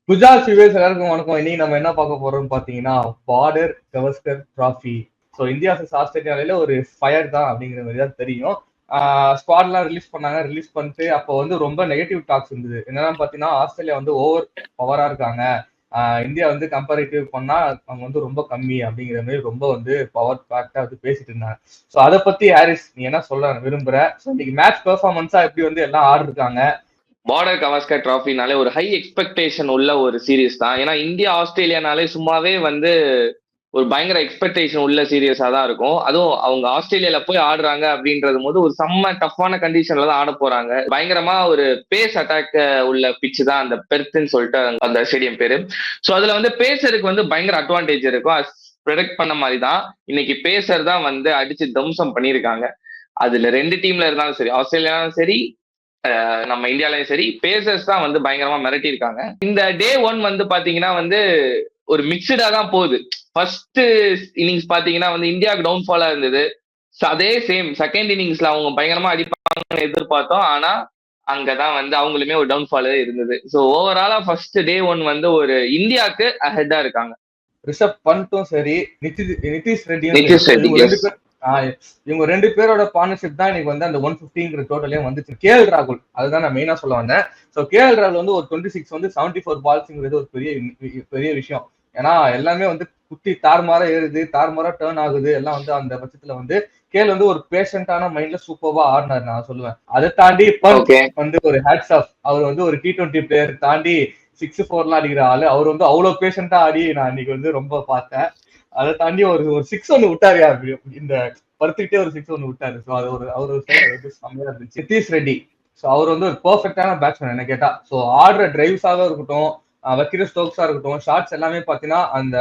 Gujarat viewers எல்லாருக்கும் வணக்கம். இன்னைக்கு நம்ம என்ன பார்க்க போறோம்னு பாத்தீங்கன்னா border Gavaskar trophy. So India vs ஆஸ்திரேலியாவில ஒரு ஃபயர் தான் அப்படிங்கிற மாதிரி தான் தெரியும். ஸ்குவாட்லாம் ரிலீஸ் பண்ணாங்க. ரிலீஸ் பண்ணிட்டு அப்போ வந்து ரொம்ப நெகட்டிவ் டாக்ஸ் இருந்தது. என்னன்னா பாத்தீங்கன்னா ஆஸ்திரேலியா வந்து ஓவர் பவரா இருக்காங்க, இந்தியா வந்து கம்பேரிட்டிவ் பண்ணா அவங்க வந்து ரொம்ப கம்மி அப்படிங்கிற மாதிரி ரொம்ப வந்து பவர் ஃபேக்டா வந்து பேசிட்டு இருந்தாங்க. ஸோ அதை பத்தி ஹாரிஸ் நீ என்ன சொல்ல விரும்புற? ஸோ இன்னைக்கு மேட்ச் பெர்ஃபார்மன்ஸா எப்படி வந்து எல்லாம் ஆடு இருக்காங்க? பார்டர் கவாஸ்கர் டிராஃபினாலே ஒரு ஹை எக்ஸ்பெக்டேஷன் உள்ள ஒரு சீரீஸ் தான். ஏன்னா இந்தியா ஆஸ்திரேலியானாலே சும்மாவே வந்து ஒரு பயங்கர எக்ஸ்பெக்டேஷன் உள்ள சீரியஸா தான் இருக்கும். அதுவும் அவங்க ஆஸ்திரேலியால போய் ஆடுறாங்க அப்படின்றது போது ஒரு செம்ம டஃப்பான கண்டிஷன்ல தான் ஆட போறாங்க. பயங்கரமா ஒரு பேஸ் அட்டாக் உள்ள பிச்சு தான் அந்த பெர்த்ன்னு சொல்லிட்டு அந்த ஸ்டேடியம் பேரு. ஸோ அதுல வந்து பேசருக்கு வந்து பயங்கர அட்வான்டேஜ் இருக்கும். ப்ரெடிக்ட் பண்ண மாதிரி தான் இன்னைக்கு பேசர் தான் வந்து அடிச்சு தம்சம் பண்ணியிருக்காங்க. அதுல ரெண்டு டீம்ல இருந்தாலும் சரி, ஆஸ்திரேலியாவும் சரி நம்ம இந்தியாலயும் சரி, பேசர்ஸ் தான் வந்து பயங்கரமா மிரட்டி இருக்காங்க. இந்த டே 1 வந்து பாத்தீங்கன்னா வந்து ஒரு மிக்சடா தான் போகுது. ஃபர்ஸ்ட் இன்னிங்ஸ் பாத்தீங்கன்னா வந்து இந்தியாவுக்கு டவுன்ஃபாலா இருந்தது. அதே சேம் செகண்ட் இன்னிங்ஸ்ல அவங்க பயங்கரமா அடிப்பாங்கன்னு எதிர்பார்த்தோம். ஆனா அங்கதான் வந்து அவங்களுமே ஒரு டவுன்ஃபால் இருந்தது. ஸோ ஓவராலா ஃபர்ஸ்ட் டே 1 வந்து ஒரு இந்தியாவுக்கு அஹெட்டா இருக்காங்க. ரிஷப் பண்ட்டும் சரி, நிதிஷ் ரெட்டியும் இவங்க ரெண்டு பேரோட பார்ட்னர்ஷிப் தான் இன்னைக்கு வந்து அந்த 150 டோட்டலே வந்துச்சு. கேஎல் ராகுல் அதுதான் நான் மெயினா சொல்ல வந்தேன். ஸோ கேஎல் ராகுல் வந்து ஒரு 26 வந்து 74 பால்ஸ்ங்கிறது ஒரு பெரிய விஷயம். ஏன்னா எல்லாமே வந்து குத்தி தார்மாரா ஏறுது, தார்மாரா டேர்ன் ஆகுது. எல்லாம் வந்து அந்த பட்சத்துல வந்து கேல் வந்து ஒரு பேஷண்டான மைண்ட்ல சூப்பர்வா ஆடினார் நான் சொல்லுவேன். அதை தாண்டி வந்து ஒரு ஹேட்ஸ் ஆஃப். அவர் வந்து ஒரு T20 பிளேயர் தாண்டி 6-4 அடிக்கிற ஆளு. அவர் வந்து அவ்வளவு பேஷண்டா ஆடி நான் இன்னைக்கு வந்து ரொம்ப பார்த்தேன். அதை தாண்டி ஒரு 6 ஒன்று விட்டாரு. இந்த படுத்துக்கிட்டே ஒரு 6 ஒன்று விட்டாரு. ஸோ அது ஒரு சைடு வந்து செம்மையா இருந்துச்சு. நிதிஷ் ரெட்டி ஸோ அவர் வந்து ஒரு பெர்ஃபெக்டான பேட்ஸ்மேன் என்ன கேட்டா. ஸோ ஆடுற டிரைவ்ஸாக இருக்கட்டும், வைக்கிற ஸ்டோக்ஸா இருக்கட்டும், ஷாட்ஸ் எல்லாமே பாத்தீங்கன்னா அந்த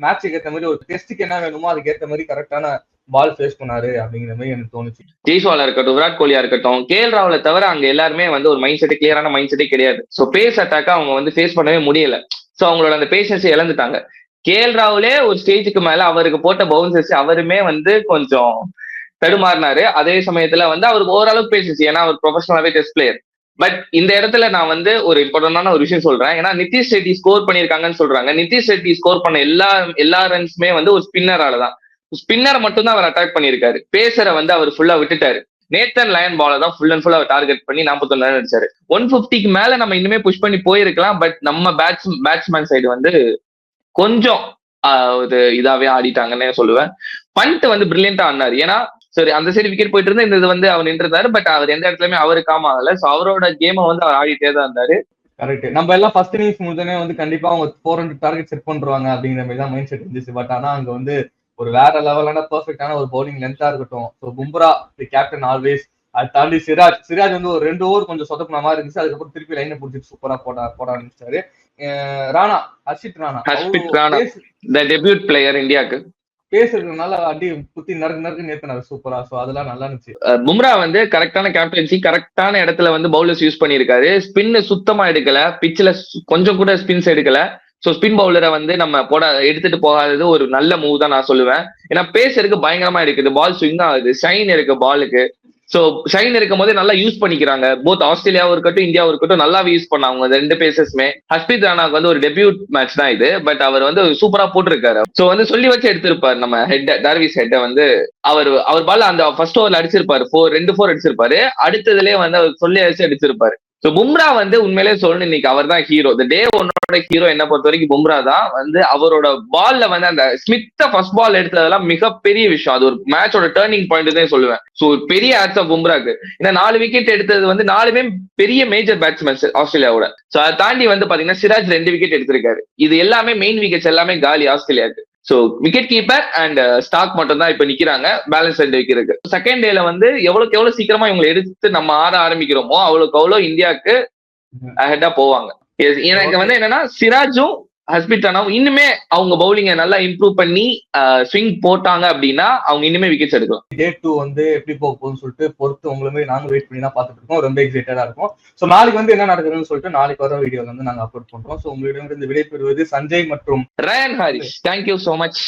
மேட்சுக்கு ஏற்ற மாதிரி ஒரு டெஸ்ட்டுக்கு என்ன வேணுமோ அதுக்கு ஏற்ற மாதிரி கரெக்டான பால் ஃபேஸ் பண்ணாரு அப்படிங்கிற மாதிரி எனக்கு தோணுச்சு. ஜெய்ஸ்வாலா இருக்கட்டும், விராட் கோலியா இருக்கட்டும், கேஎல் ராகுலை தவிர அங்க எல்லாருமே வந்து ஒரு மைண்ட் செட் கிளியரான மைண்ட் செட்டே கிடையாது. ஸோ பேஸ் அட்டாக்கா அவங்க வந்து ஃபேஸ் பண்ணவே முடியல. ஸோ அவங்களோட அந்த பேஷன்ஸை இழந்துட்டாங்க. கேஎல் ராகுலே ஒரு ஸ்டேஜுக்கு மேல அவருக்கு போட்ட பவுன்சர்ஸ் அவருமே வந்து கொஞ்சம் தடுமாறினாரு. அதே சமயத்துல வந்து அவருக்கு ஓரளவுக்கு பேசிச்சு, ஏன்னா அவர் ப்ரொஃபஷனலாவே டெஸ்ட் பிளேயர். பட் இந்த இடத்துல நான் வந்து ஒரு இம்பார்ட்டன்டான ஒரு விஷயம் சொல்றேன். ஏன்னா நிதிஷ் ரெட்டி ஸ்கோர் பண்ணியிருக்காங்கன்னு சொல்றாங்க. நிதிஷ் ரெட்டி ஸ்கோர் பண்ண எல்லா ரன்ஸுமே வந்து ஒரு ஸ்பின்னரால தான். ஸ்பின்னர் மட்டும் தான் அவர் அட்டாக் பண்ணியிருக்காரு. பேசரை வந்து அவர் ஃபுல்லா விட்டுட்டாரு. நேத்தன் லயன் பால தான் ஃபுல் அண்ட் ஃபுல் அவர் டார்கெட் பண்ணி 41 ரன் அடிச்சாரு. 150க்கு மேல நம்ம இன்னுமே புஷ் பண்ணி போயிருக்கலாம். பட் நம்ம பேட்ஸ்மேன் சைடு வந்து கொஞ்சம் ஒரு இதாவே ஆடிட்டாங்கன்னே சொல்லுவேன். பண்ட் வந்து பிரில்லியண்டா ஆடினாரு. ஏன்னா சரி அந்த சைடு விக்கெட் போயிட்டு இருந்தா இந்த இது வந்து அவர் நின்றுதாரு. பட் அவர் எந்த இடத்துலயுமே அவரு காம ஆகல. ஸோ அவரோட கேமை வந்து அவர் ஆடிட்டே தான் இருந்தாரு. கரெக்ட். நம்ம எல்லாம் ஃபர்ஸ்ட் இன்னிங்ஸ் முடிஞ்சோடனே வந்து கண்டிப்பா அவங்க 400 டார்கெட் செட் பண்றாங்க அப்படிங்கிற மாதிரி தான் மைண்ட் செட் இருந்துச்சு. பட் ஆனா அங்க வந்து ஒரு வேற லெவலான பெர்ஃபெக்டான ஒரு பவுலிங் லென்த்தா இருக்கட்டும். ஸோ பும்ரா தி கேப்டன் ஆல்வேஸ். அதை தாண்டி சிராஜ் வந்து ஒரு 2 ஓவர் கொஞ்சம் சொதப்பின மாதிரி இருந்துச்சு. அதுக்கப்புறம் திருப்பி லைனை பிடிச்சிட்டு சூப்பரா போட ஆரம்பிச்சாரு. ஹர்ஷித் ராணா தி டெபியூட் பிளேயர் இந்தியாவுக்கு பேசுறதுனால அடி குத்தி நறுக்கு நேர்த்தினாரு சூப்பரா. ஸோ அதெல்லாம் நல்லா இருந்துச்சு. பும்ரா வந்து கரெக்டான கேப்டன்சி, கரெக்டான இடத்துல வந்து பவுலர்ஸ் யூஸ் பண்ணியிருக்காரு. ஸ்பின் சுத்தமா எடுக்கல, பிச்சில் கொஞ்சம் கூட ஸ்பின்ஸ் எடுக்கல. ஸோ ஸ்பின் பவுலரை வந்து நம்ம எடுத்துட்டு போகாதது ஒரு நல்ல மூவ் தான் நான் சொல்லுவேன். ஏன்னா பேசருக்கு பயங்கரமா இருக்குது, பால் ஸ்விங் ஆகுது, ஷைன் இருக்கு பாலுக்கு. ஸோ ஷைன் இருக்கும் போதே நல்லா யூஸ் பண்ணிக்கிறாங்க. போத் ஆஸ்திரேலியாவும் இருக்கட்டும் இந்தியாவும் இருக்கட்டும் நல்லாவே யூஸ் பண்ணாங்க ரெண்டு பேசஸ்மே. ஹர்ஷ்பித் ராணாக்கு வந்து ஒரு டெபியூட் மேட்ச் தான் இது. பட் அவர் வந்து சூப்பரா போட்டிருக்காரு. ஸோ வந்து சொல்லி வச்சு எடுத்திருப்பாரு நம்ம டார்விஸ் ஹெட்டை வந்து. அவர் பால் அந்த ஃபர்ஸ்ட் ஓவர்ல அடிச்சிருப்பாரு, 2 4 அடிச்சிருப்பாரு. அடுத்ததுலேயே வந்து அவர் சொல்லி வச்சு அடிச்சிருப்பாரு. ஸோ பும்ரா வந்து உண்மையிலே சொல்லணும் இன்னைக்கு அவர் தான் ஹீரோ. இந்த டே 1 ஹீரோ என்ன பொறுத்த வரைக்கும் பும்ரா தான். வந்து அவரோட பால்ல வந்து அந்த ஸ்மித்த ஃபர்ஸ்ட் பால் எடுத்ததெல்லாம் மிகப்பெரிய விஷயம். அது ஒரு மேட்சோட டேர்னிங் பாயிண்ட் தான் சொல்லுவேன். ஸோ பெரிய ஆட்ஸ் ஆஃப் பும்ராக்கு. ஏன்னா 4 விக்கெட் எடுத்தது வந்து 4மே பெரிய மேஜர் பேட்ஸ்மேன்ஸ் ஆஸ்திரேலியாவோட. ஸோ அதை தாண்டி வந்து பாத்தீங்கன்னா சிராஜ் 2 விக்கெட் எடுத்திருக்காரு. இது எல்லாமே மெயின் விக்கெட்ஸ் எல்லாமே காலி ஆஸ்திரேலியாவுக்கு. So wicket keeper and Starc மட்டும் தான் இப்ப நிக்கிறாங்க பேலன்ஸ் 2 விக்கெட். செகண்ட் டேல வந்து எவ்வளவுக்கு எவ்வளவு சீக்கிரமா இவங்களை எடுத்து நம்ம ஆட ஆரம்பிக்கிறோமோ அவ்வளவுக்கு அவ்வளவு இந்தியாவுக்கு அஹெட்டா போவாங்க. எனக்கு வந்து என்னன்னா சிராஜும் ஹர்ஷ்பித் ராணாவும் இன்னுமே அவங்க பவுலிங்கை நல்லா இம்ப்ரூவ் பண்ணி ஸ்விங் போட்டாங்க அப்படின்னா அவங்க இன்னுமே விக்கெட்ஸ் எடுக்கும். டே 2 வந்து எப்படி போகுதுன்னு சொல்லிட்டு பொறுத்து உங்களுமே நாங்க வெயிட் பண்ணி தான் பார்த்துட்டு இருக்கோம். ரொம்ப எக்ஸைட்டடா இருக்கும். ஸோ நாளைக்கு வந்து என்ன நடக்குதுன்னு சொல்லிட்டு நாளைக்கு வர வீடியோ வந்து நாங்க அப்லோட் பண்றோம். ஸோ உங்களிடம் இருந்து விடைபெறுவது சஞ்சய் மற்றும் Ryan Harris. Thank you so much.